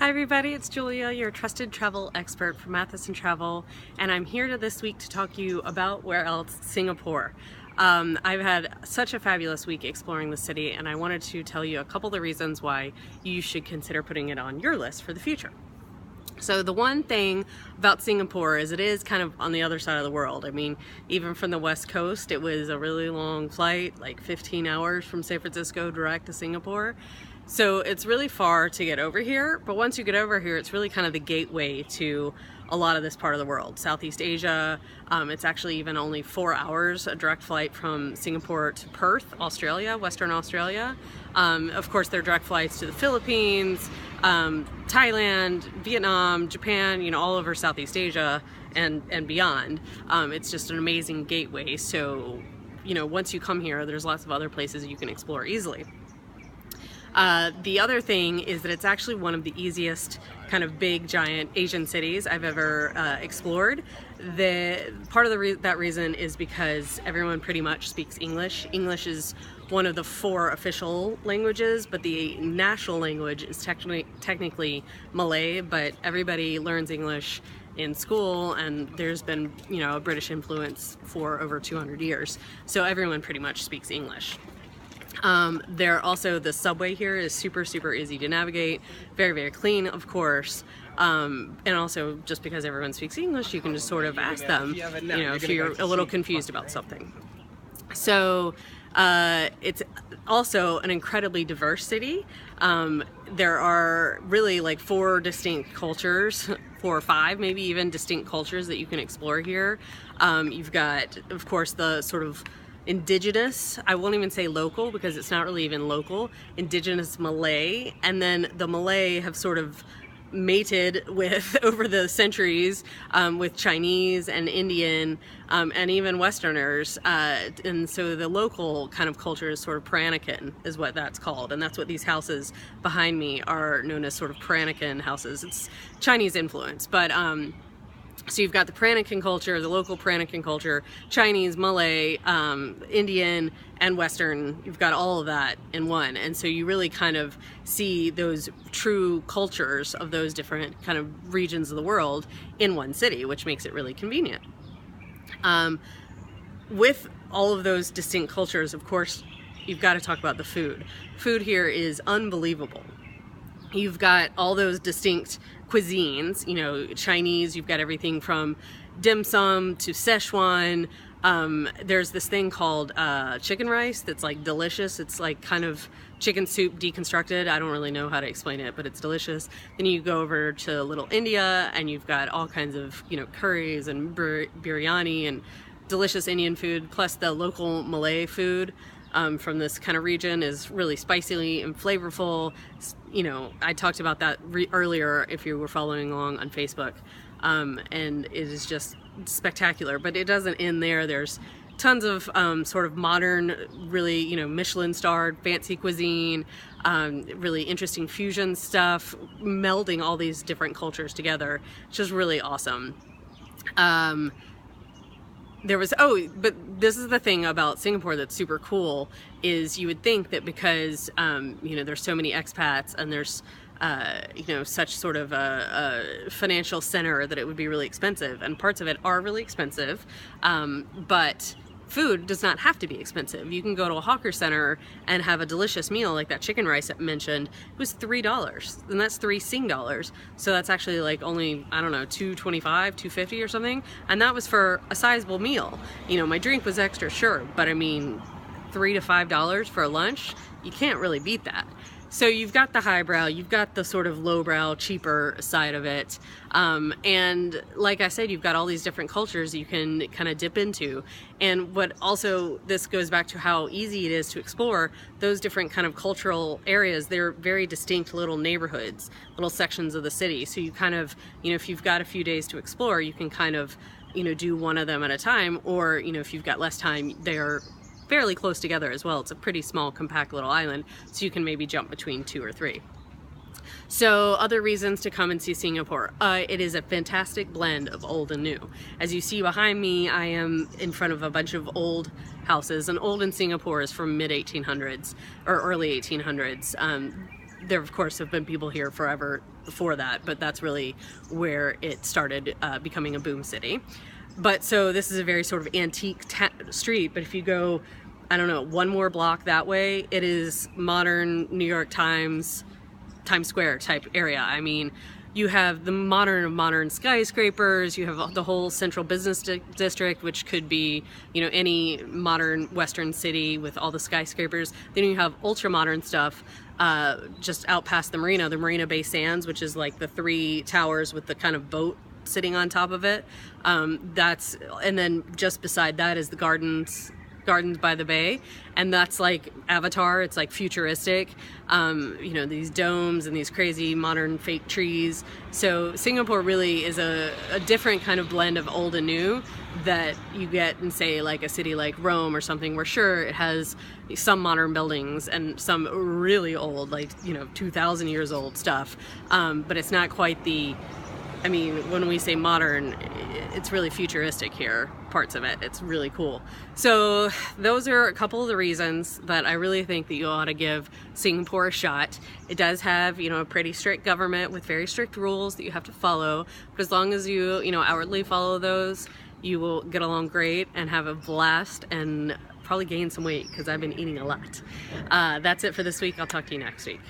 Hi everybody, it's Julia, your trusted travel expert from Matheson Travel, and I'm here this week to talk to you about where else, Singapore. I've had such a fabulous week exploring the city, and I wanted to tell you a couple of the reasons why you should consider putting it on your list for the future. So the one thing about Singapore is it is kind of on the other side of the world. I mean, even from the West Coast, it was a really long flight, like 15 hours from San Francisco direct to Singapore. So it's really far to get over here, but once you get over here, it's really kind of the gateway to a lot of this part of the world. Southeast Asia, it's actually even only 4 hours, a direct flight from Singapore to Perth, Australia, Western Australia. Of course, there are direct flights to the Philippines, Thailand, Vietnam, Japan, all over Southeast Asia and beyond. It's just an amazing gateway. So, once you come here, there's lots of other places you can explore easily. The other thing is that it's actually one of the easiest kind of big giant Asian cities I've ever explored. Part of that reason is because everyone pretty much speaks English. English is one of the 4 official languages, but the national language is technically Malay, but everybody learns English in school, and there's been a British influence for over 200 years. So everyone pretty much speaks English. The subway here is super easy to navigate, very clean, of course, and also just because everyone speaks English, you can just sort of ask them, if you're a little confused about something. So it's also an incredibly diverse city. There are really like 4 distinct cultures, 4 or 5 maybe even distinct cultures that you can explore here. You've got, of course, the sort of indigenous, I won't even say local because it's not really even local, indigenous Malay, and then the Malay have sort of mated with, over the centuries, with Chinese and Indian and even Westerners, and so the local kind of culture is sort of Peranakan is what that's called, and that's what these houses behind me are known as, sort of Peranakan houses. It's Chinese influence, but so you've got the Peranakan culture, the local Peranakan culture, Chinese, Malay, Indian, and Western. You've got all of that in one. And so you really kind of see those true cultures of those different kind of regions of the world in one city, which makes it really convenient. With all of those distinct cultures, of course, you've got to talk about the food. Food here is unbelievable. You've got all those distinct cuisines, Chinese, you've got everything from dim sum to Szechuan. There's this thing called chicken rice that's like delicious. It's like kind of chicken soup deconstructed. I don't really know how to explain it, but it's delicious. Then you go over to Little India and you've got all kinds of, curries and biryani and delicious Indian food, plus the local Malay food. From this kind of region is really spicy and flavorful. I talked about that earlier if you were following along on Facebook, and it is just spectacular. But it doesn't end there. There's tons of sort of modern, really Michelin-starred fancy cuisine, really interesting fusion stuff, melding all these different cultures together, which is really awesome. But this is the thing about Singapore that's super cool, is you would think that because, there's so many expats and there's, such sort of a financial center that it would be really expensive, and parts of it are really expensive, but food does not have to be expensive. You can go to a hawker center and have a delicious meal like that chicken rice I mentioned. It was $3, and that's 3 Sing dollars. So that's actually like only, I don't know, $2.25, $2.50 or something. And that was for a sizable meal. My drink was extra, sure, but I mean, $3 to $5 for a lunch, you can't really beat that. So you've got the highbrow, you've got the sort of lowbrow, cheaper side of it. And like I said, you've got all these different cultures you can kind of dip into. And what also, this goes back to how easy it is to explore those different kind of cultural areas. They're very distinct little neighborhoods, little sections of the city. So you kind of, if you've got a few days to explore, you can kind of, do one of them at a time. Or, if you've got less time, they're fairly close together as well. It's a pretty small, compact little island, so you can maybe jump between 2 or 3. So other reasons to come and see Singapore. It is a fantastic blend of old and new. As you see behind me, I am in front of a bunch of old houses, and old in Singapore is from mid-1800s or early 1800s. There of course have been people here forever before that, but that's really where it started becoming a boom city. But so this is a very sort of antique street, but if you go, I don't know, one more block that way, it is modern New York Times Square type area. I mean, you have the modern of modern skyscrapers, you have the whole central business district, which could be, you know, any modern Western city with all the skyscrapers. Then you have ultra modern stuff just out past the Marina Bay Sands, which is like the 3 towers with the kind of boat sitting on top of it. And then just beside that is the Gardens by the Bay, and that's like Avatar. It's like futuristic, you know, these domes and these crazy modern fake trees. So Singapore really is a different kind of blend of old and new that you get in, say, like a city like Rome or something, where sure, it has some modern buildings and some really old, like, you know, 2,000 years old stuff, but it's not quite the, I mean, when we say modern, it's really futuristic here, parts of it. It's really cool. So those are a couple of the reasons that I really think that you ought to give Singapore a shot. It does have, you know, a pretty strict government with very strict rules that you have to follow, but as long as you know, outwardly follow those, you will get along great and have a blast and probably gain some weight, because I've been eating a lot. That's it for this week. I'll talk to you next week.